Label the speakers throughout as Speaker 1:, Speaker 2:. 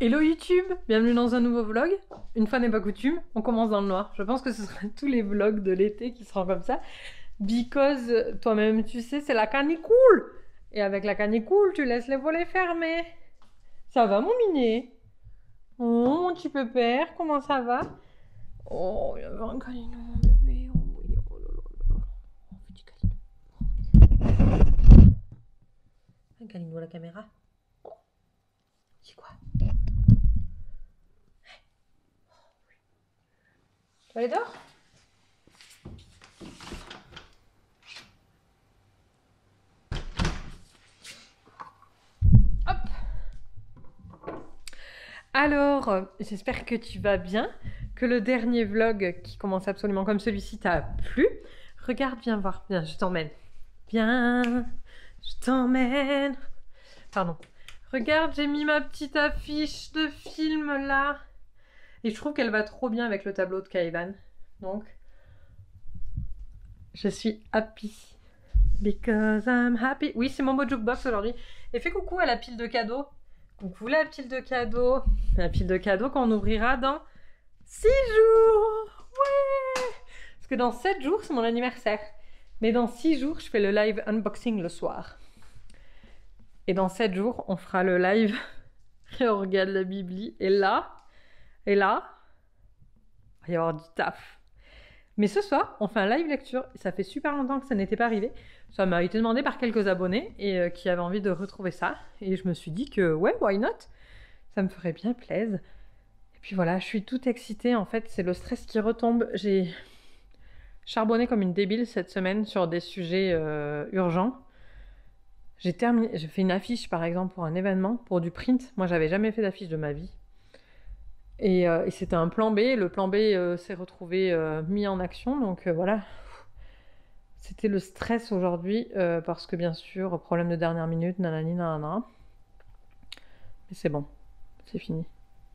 Speaker 1: Hello YouTube, bienvenue dans un nouveau vlog. Une fois n'est pas coutume, on commence dans le noir. Je pense que ce sera tous les vlogs de l'été qui seront comme ça. Because toi-même tu sais, c'est la canicule. Et avec la canicule, tu laisses les volets fermés. Ça va mon minet? Oh mon petit pépère, comment ça va? Oh, il y avait un câlinou mon bébé. Oh oui, oh là là là là. Oh, petit câlinou. Un câlinou à la caméra. Oh, c'est quoi? Tu vas aller dehors? Hop! Alors, j'espère que tu vas bien, que le dernier vlog qui commence absolument comme celui-ci t'a plu. Regarde, viens voir, viens, je t'emmène. Viens, je t'emmène. Pardon. Regarde, j'ai mis ma petite affiche de film là. Et je trouve qu'elle va trop bien avec le tableau de Kaivan. Donc, je suis happy. Because I'm happy. Oui, c'est Momo Jukebox aujourd'hui. Et fais coucou à la pile de cadeaux. Coucou la pile de cadeaux. La pile de cadeaux qu'on ouvrira dans 6 jours. Ouais. Parce que dans 7 jours, c'est mon anniversaire. Mais dans 6 jours, je fais le live unboxing le soir. Et dans 7 jours, on fera le live et on regarde la Bibli. Et là, il va y avoir du taf. Mais ce soir, on fait un live lecture. Ça fait super longtemps que ça n'était pas arrivé. Ça m'a été demandé par quelques abonnés et qui avaient envie de retrouver ça. Et je me suis dit que, ouais, why not? Ça me ferait bien plaisir. Et puis voilà, je suis toute excitée. En fait, c'est le stress qui retombe. J'ai charbonné comme une débile cette semaine sur des sujets urgents. J'ai fait une affiche, par exemple, pour un événement, pour du print. Moi, j'avais jamais fait d'affiche de ma vie. Et c'était un plan B. Le plan B s'est retrouvé mis en action. Donc voilà. C'était le stress aujourd'hui, parce que bien sûr, problème de dernière minute, nanani nanana. Mais c'est bon, c'est fini.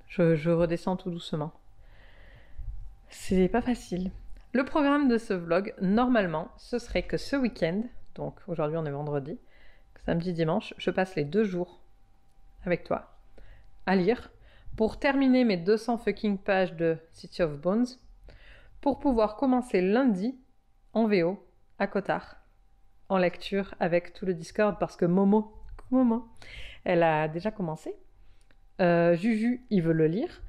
Speaker 1: Je redescends tout doucement. C'est pas facile. Le programme de ce vlog, normalement, ce serait que ce week-end, donc aujourd'hui on est vendredi, samedi, dimanche, je passe les 2 jours avec toi à lire pour terminer mes 200 fucking pages de City of Bones, pour pouvoir commencer lundi en VO à Cotard, en lecture avec tout le Discord, parce que Momo, elle a déjà commencé. Juju, il veut le lire.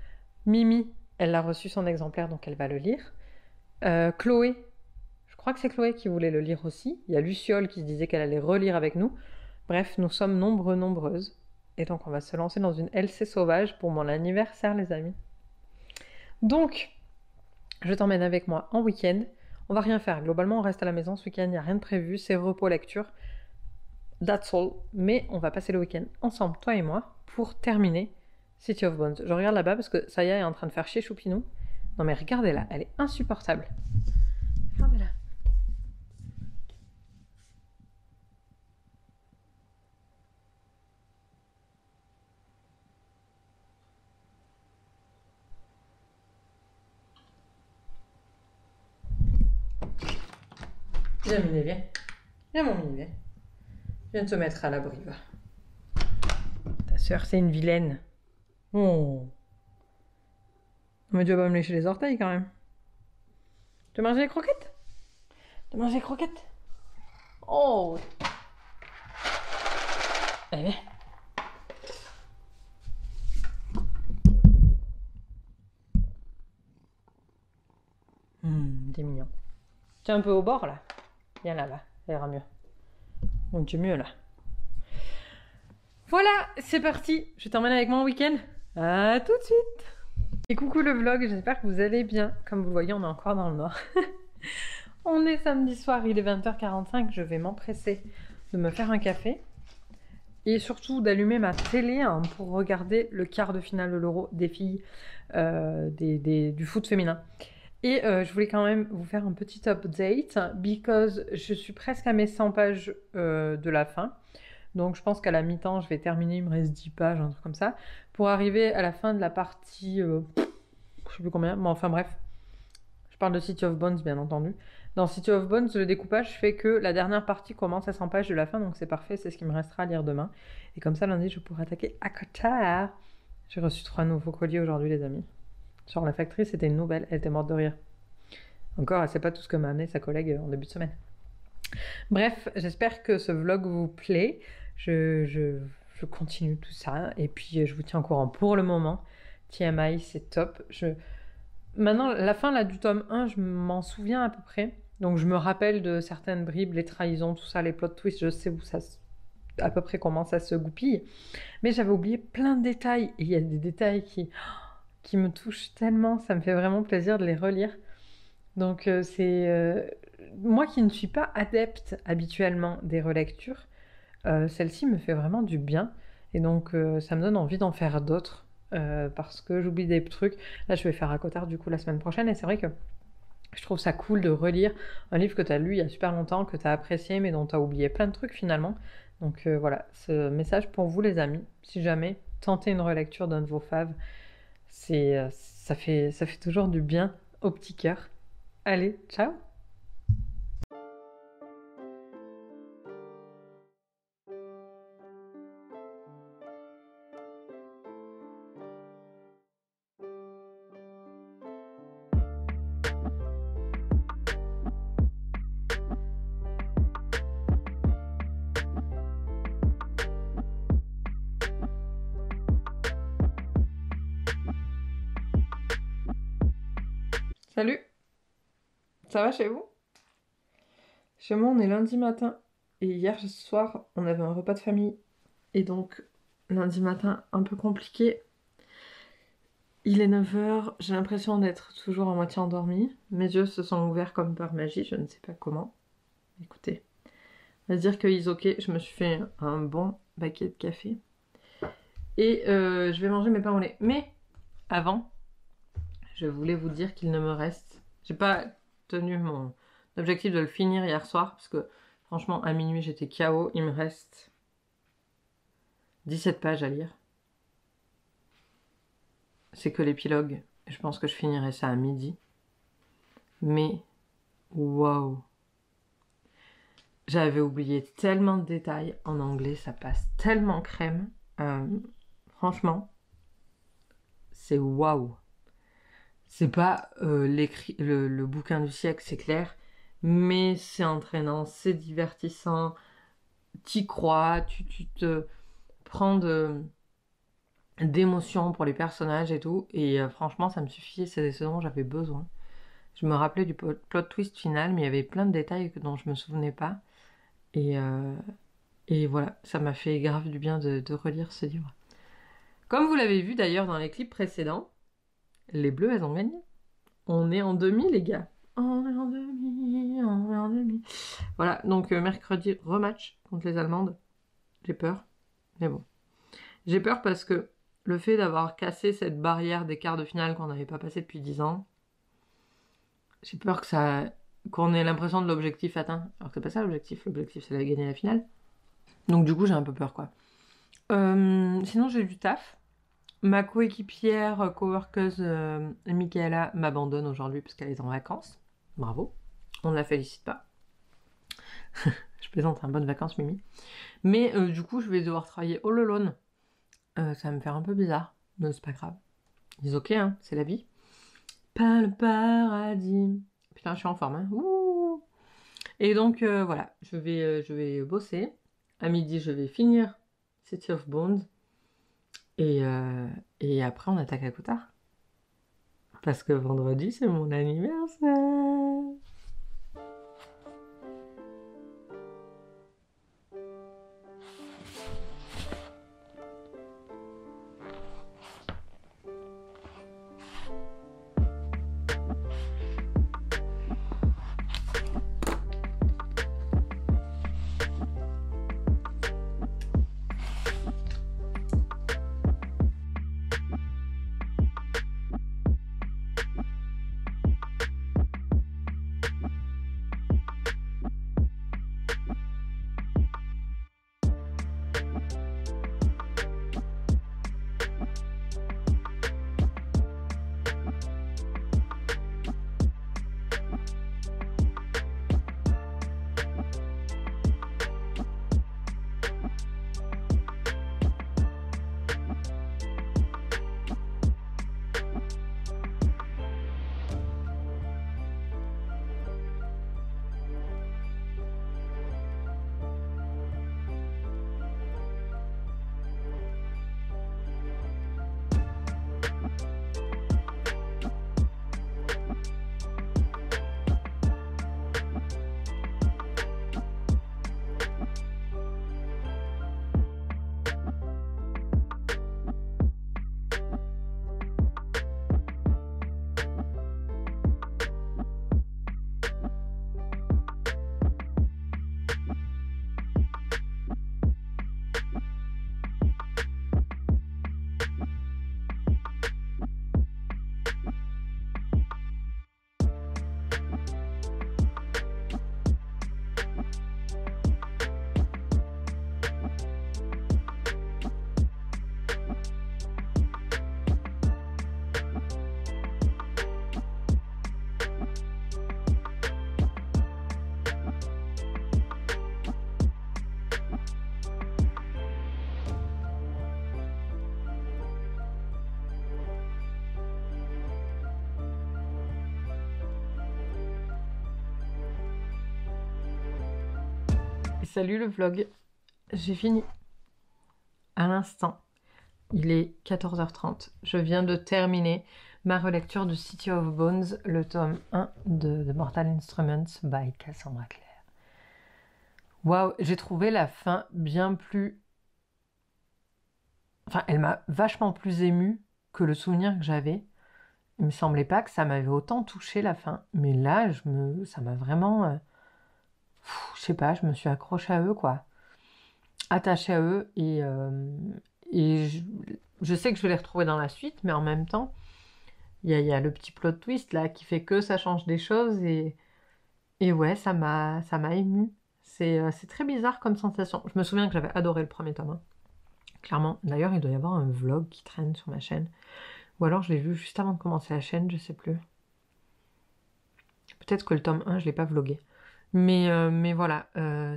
Speaker 1: Mimi, elle a reçu son exemplaire, donc elle va le lire. Chloé, je crois que c'est Chloé qui voulait le lire aussi. Il y a Luciole qui se disait qu'elle allait relire avec nous. Bref, nous sommes nombreuses. Et donc on va se lancer dans une LC sauvage pour mon anniversaire, les amis. Donc, je t'emmène avec moi en week-end. On va rien faire. Globalement, on reste à la maison ce week-end. Il n'y a rien de prévu. C'est repos lecture. That's all. Mais on va passer le week-end ensemble, toi et moi, pour terminer City of Bones. Je regarde là-bas parce que Saya est en train de faire chier Choupinou. Non mais regardez-la, elle est insupportable. Regardez-la. Viens Miné, viens. Viens mon Miné, viens. Viens te mettre à l'abri, va. Ta sœur, c'est une vilaine. Oh. Mais tu vas pas me lécher les orteils quand même. Tu veux manger les croquettes? Tu veux manger les croquettes? Oh. Allez, viens. T'es mignon. Tu es un peu au bord là. Viens là, ça ira mieux. Donc tu es mieux là. Voilà, c'est parti. Je t'emmène avec moi en week-end. À tout de suite. Et coucou le vlog, j'espère que vous allez bien. Comme vous le voyez, on est encore dans le noir. On est samedi soir, il est 20h45. Je vais m'empresser de me faire un café. Et surtout d'allumer ma télé pour regarder le quart de finale de l'Euro des filles du foot féminin. Et je voulais quand même vous faire un petit update, because je suis presque à mes 100 pages de la fin. Donc je pense qu'à la mi-temps, je vais terminer, il me reste 10 pages, un truc comme ça, pour arriver à la fin de la partie, je sais plus combien, mais enfin bref. Je parle de City of Bones, bien entendu. Dans City of Bones, le découpage fait que la dernière partie commence à 100 pages de la fin, donc c'est parfait, c'est ce qui me restera à lire demain. Et comme ça, lundi, je pourrai attaquer à Cotard. J'ai reçu 3 nouveaux colis aujourd'hui, les amis. Genre, la factrice, c'était une nouvelle, elle était morte de rire. Encore, elle sait pas tout ce que m'a amené sa collègue en début de semaine. Bref, j'espère que ce vlog vous plaît. Je continue tout ça et puis je vous tiens au courant pour le moment. TMI, c'est top. Maintenant, la fin là, du tome 1, je m'en souviens à peu près. Donc je me rappelle de certaines bribes, les trahisons, tout ça, les plot twists, je sais où ça à peu près comment ça se goupille. Mais j'avais oublié plein de détails. Et il y a des détails qui me touchent tellement, ça me fait vraiment plaisir de les relire. Donc c'est... moi qui ne suis pas adepte habituellement des relectures, celle-ci me fait vraiment du bien. Et donc ça me donne envie d'en faire d'autres. Parce que j'oublie des trucs. Là je vais faire à Cotard du coup la semaine prochaine. Et c'est vrai que je trouve ça cool de relire un livre que tu as lu il y a super longtemps, que tu as apprécié, mais dont tu as oublié plein de trucs finalement. Donc voilà, ce message pour vous les amis. Si jamais tentez une relecture d'un de vos faves, ça fait toujours du bien au petit cœur. Allez, ciao! Salut! Ça va chez vous? Chez moi, on est lundi matin. Et hier soir, on avait un repas de famille. Et donc, lundi matin, un peu compliqué. Il est 9h, j'ai l'impression d'être toujours à moitié endormie. Mes yeux se sont ouverts comme par magie, je ne sais pas comment. Écoutez, on va se dire que Isoké, je me suis fait un bon baquet de café. Et je vais manger mes pains au lait. Mais avant, je voulais vous dire qu'il ne me reste... J'ai pas tenu mon objectif de le finir hier soir, parce que franchement, à minuit, j'étais KO. Il me reste 17 pages à lire. C'est que l'épilogue. Je pense que je finirai ça à midi. Mais, waouh! J'avais oublié tellement de détails. En anglais, ça passe tellement crème. Franchement, c'est waouh! C'est pas le bouquin du siècle, c'est clair. Mais c'est entraînant, c'est divertissant. T'y crois, tu te prends d'émotion pour les personnages et tout. Et franchement, ça me suffit. C'est ce dont j'avais besoin. Je me rappelais du plot twist final, mais il y avait plein de détails dont je me souvenais pas. Et voilà, ça m'a fait grave du bien de relire ce livre. Comme vous l'avez vu d'ailleurs dans les clips précédents, les Bleus, elles ont gagné. On est en demi, les gars. On est en demi, on est en demi. Voilà, donc mercredi, rematch contre les Allemandes. J'ai peur, mais bon. J'ai peur parce que le fait d'avoir cassé cette barrière des quarts de finale qu'on n'avait pas passé depuis 10 ans, j'ai peur qu'on ait l'impression de l'objectif atteint. Alors que c'est pas ça l'objectif. L'objectif, c'est de gagner la finale. Donc du coup, j'ai un peu peur, quoi. Sinon, j'ai du taf. Ma coéquipière, coworkeuse Michaela m'abandonne aujourd'hui parce qu'elle est en vacances. Bravo. On ne la félicite pas. Je plaisante, bonnes vacances, Mimi. Mais du coup, je vais devoir travailler all alone. Ça va me faire un peu bizarre, mais c'est pas grave. Ils disent ok, hein, c'est la vie. Pas le paradis. Putain, je suis en forme, hein. Ouh. Et donc, voilà, je vais bosser. À midi, je vais finir City of Bones. Et après, on attaque à Cotard. Parce que vendredi, c'est mon anniversaire. Salut le vlog, j'ai fini à l'instant. Il est 14h30. Je viens de terminer ma relecture de City of Bones, le tome 1 de Mortal Instruments by Cassandra Clare. Waouh, j'ai trouvé la fin bien plus... Enfin, elle m'a vachement plus émue que le souvenir que j'avais. Il me semblait pas que ça m'avait autant touché la fin. Mais là, ça m'a vraiment... je sais pas, je me suis accrochée à eux, quoi. Attachée à eux et je sais que je vais les retrouver dans la suite, mais en même temps, il y a le petit plot twist là qui fait que ça change des choses et ouais, ça m'a émue. C'est très bizarre comme sensation. Je me souviens que j'avais adoré le premier tome, hein. Clairement. D'ailleurs, il doit y avoir un vlog qui traîne sur ma chaîne. Ou alors je l'ai vu juste avant de commencer la chaîne, je sais plus. Peut-être que le tome 1, je l'ai pas vlogué. Mais voilà,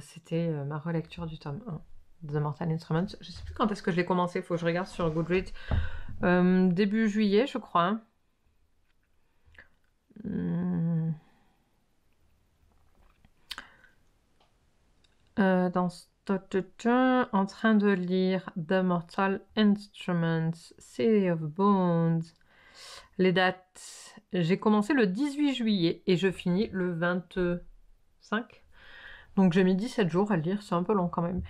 Speaker 1: c'était ma relecture du tome 1 de The Mortal Instruments. Je sais plus quand est-ce que je l'ai commencé, il faut que je regarde sur Goodreads. Début juillet, je crois. En train de lire The Mortal Instruments, City of Bones. Les dates, j'ai commencé le 18 juillet et je finis le 25. Donc j'ai mis 17 jours à le lire, c'est un peu long quand même.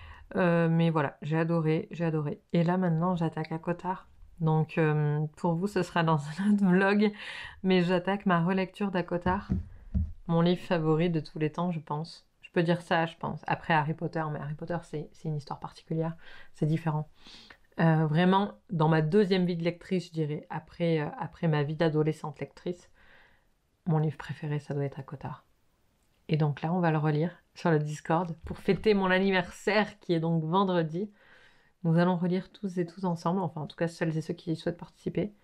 Speaker 1: Mais voilà, j'ai adoré, j'ai adoré. Et là maintenant j'attaque à Cotard. Donc pour vous ce sera dans un autre vlog. Mais j'attaque ma relecture d'Akotard. Mon livre favori de tous les temps, je pense. Je peux dire ça, je pense. Après Harry Potter, mais Harry Potter c'est une histoire particulière. C'est différent. Vraiment, dans ma deuxième vie de lectrice, je dirais, après ma vie d'adolescente lectrice, mon livre préféré, ça doit être Akotard. Et donc là, on va le relire sur le Discord pour fêter mon anniversaire qui est donc vendredi. Nous allons relire tous et tous ensemble, enfin en tout cas celles et ceux qui souhaitent participer,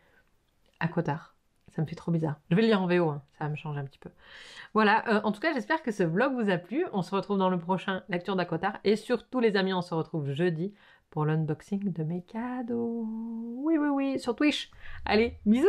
Speaker 1: Akotard. Ça me fait trop bizarre. Je vais le lire en VO, hein, ça va me changer un petit peu. Voilà, en tout cas j'espère que ce vlog vous a plu. On se retrouve dans le prochain lecture d'Akotard. Et surtout les amis, on se retrouve jeudi pour l'unboxing de mes cadeaux. Oui, oui, oui, sur Twitch. Allez, bisous!